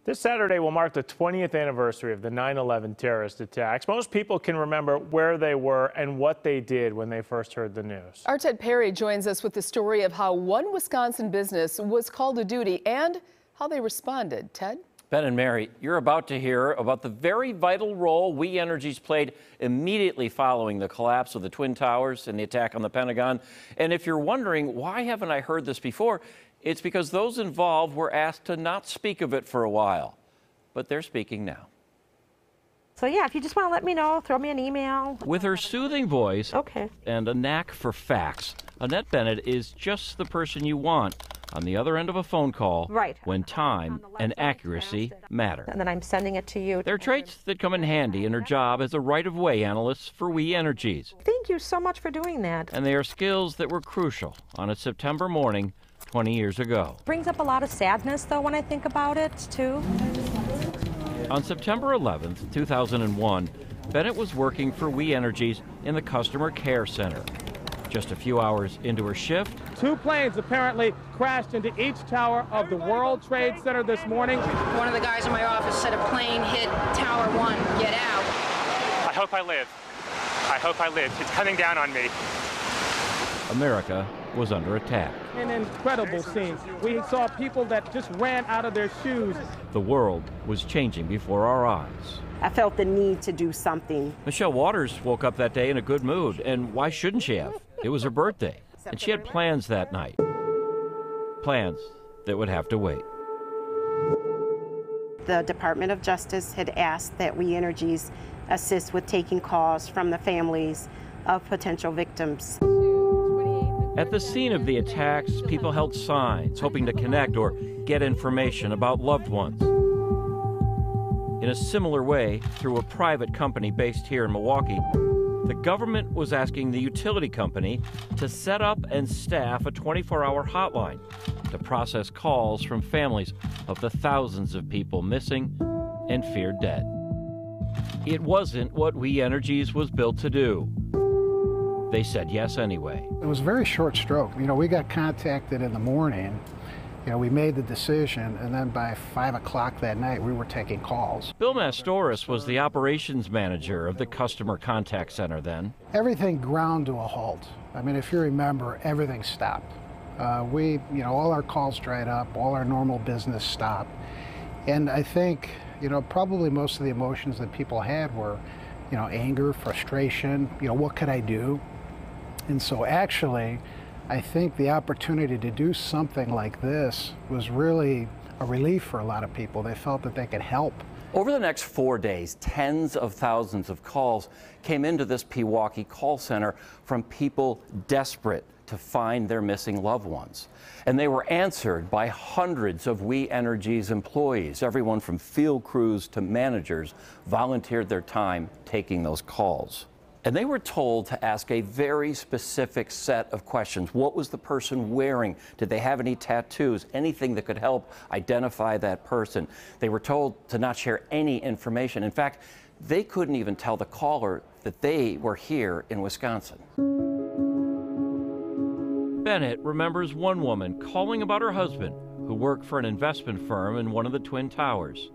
This Saturday will mark the 20th anniversary of the 9/11 terrorist attacks. Most people can remember where they were and what they did when they first heard the news. Our Ted Perry joins us with the story of how one Wisconsin business was called to duty and how they responded. Ted? Ben and Mary, you're about to hear about the very vital role We Energies played immediately following the collapse of the Twin Towers and the attack on the Pentagon. And if you're wondering, why haven't I heard this before? It's because those involved were asked to not speak of it for a while, but they're speaking now. So yeah, if you just want to let me know, throw me an email. With her soothing voice and a knack for facts, Annette Bennett is just the person you want on the other end of a phone call when time and accuracy matter. And then I'm sending it to you. They're traits that come in handy in her job as a right-of-way analyst for We Energies. Thank you so much for doing that. And they are skills that were crucial on a September morning 20 years ago. Brings up a lot of sadness, though, when I think about it, too. On September 11th, 2001, Bennett was working for We Energies in the Customer Care Center. Just a few hours into her shift, two planes apparently crashed into each tower of the World Trade Center this morning. One of the guys in my office said a plane hit Tower 1. Get out. I hope I live. I hope I live. It's coming down on me. America was under attack. An incredible scene. We saw people that just ran out of their shoes. The world was changing before our eyes. I felt the need to do something. Michelle Waters woke up that day in a good mood, and why shouldn't she have? It was her birthday, and she had plans that night. Plans that would have to wait. The Department of Justice had asked that We Energies assist with taking calls from the families of potential victims. At the scene of the attacks, people held signs, hoping to connect or get information about loved ones. In a similar way, through a private company based here in Milwaukee, the government was asking the utility company to set up and staff a 24-hour hotline to process calls from families of the thousands of people missing and feared dead. It wasn't what We Energies was built to do. They said yes anyway. It was a very short stroke. You know, we got contacted in the morning. You know, we made the decision, and then by 5 o'clock that night, we were taking calls. Bill Mastoris was the operations manager of the customer contact center then. Everything ground to a halt. I mean, if you remember, everything stopped. All our calls dried up, all our normal business stopped. And I think, probably most of the emotions that people had were, anger, frustration, what could I do? And so actually, I think the opportunity to do something like this was really a relief for a lot of people. They felt that they could help. Over the next 4 days, tens of thousands of calls came into this Pewaukee call center from people desperate to find their missing loved ones. And they were answered by hundreds of We Energies employees. Everyone from field crews to managers volunteered their time taking those calls. And they were told to ask a very specific set of questions. What was the person wearing? Did they have any tattoos? Anything that could help identify that person. They were told to not share any information. In fact, they couldn't even tell the caller that they were here in Wisconsin. Bennett remembers one woman calling about her husband, who worked for an investment firm in one of the Twin Towers.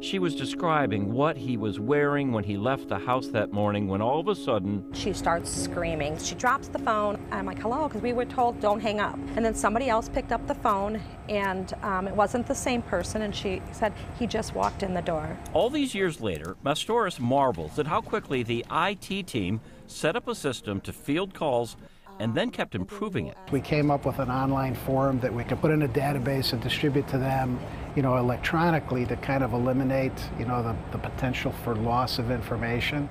She was describing what he was wearing when he left the house that morning when all of a sudden She starts screaming. She drops the phone. I'm like, hello, because we were told don't hang up. And then somebody else picked up the phone, and it wasn't the same person, and she said he just walked in the door. All these years later, Mastoris marvels at how quickly the IT team set up a system to field calls and then kept improving it. We came up with an online form that we could put in a database and distribute to them, electronically to kind of eliminate, the potential for loss of information.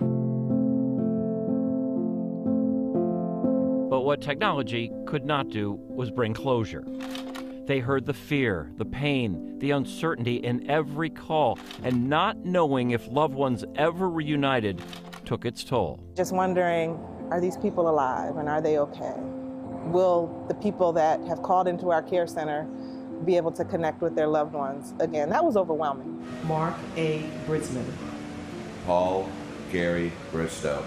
But what technology could not do was bring closure. They heard the fear, the pain, the uncertainty in every call, and not knowing if loved ones ever reunited took its toll. Just wondering, are these people alive and are they okay? Will the people that have called into our care center be able to connect with their loved ones again? That was overwhelming. Mark A. Britzman. Paul Gary Bristow.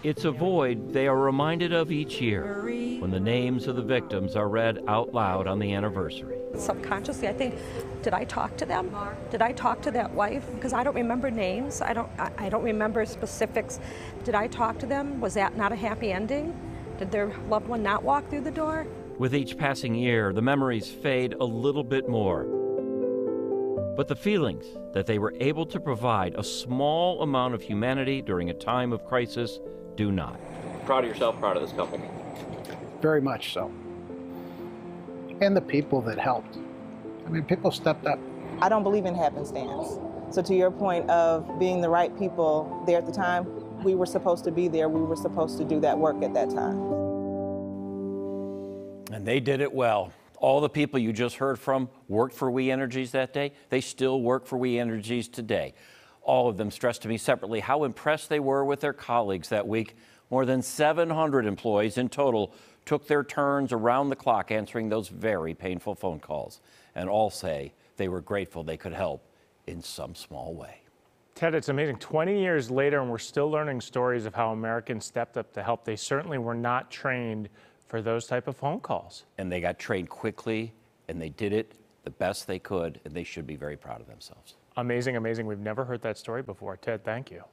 It's a void they are reminded of each year when the names of the victims are read out loud on the anniversary. Subconsciously, I think, did I talk to them? Did I talk to that wife? Because I don't remember names. I don't remember specifics. Did I talk to them? Was that not a happy ending? Did their loved one not walk through the door? With each passing year, the memories fade a little bit more. But the feelings that they were able to provide a small amount of humanity during a time of crisis do not. Proud of yourself, proud of this company. Very much so. And the people that helped. I mean, people stepped up. I don't believe in happenstance. So to your point of being the right people there at the time, we were supposed to be there. We were supposed to do that work at that time. And they did it well. All the people you just heard from worked for We Energies that day. They still work for We Energies today. All of them stressed to me separately how impressed they were with their colleagues that week. More than 700 employees in total took their turns around the clock answering those very painful phone calls. And all say they were grateful they could help in some small way. Ted, it's amazing. 20 years later, and we're still learning stories of how Americans stepped up to help. They certainly were not trained for those type of phone calls. And they got trained quickly, and they did it the best they could, and they should be very proud of themselves. Amazing, amazing. We've never heard that story before. Ted, thank you.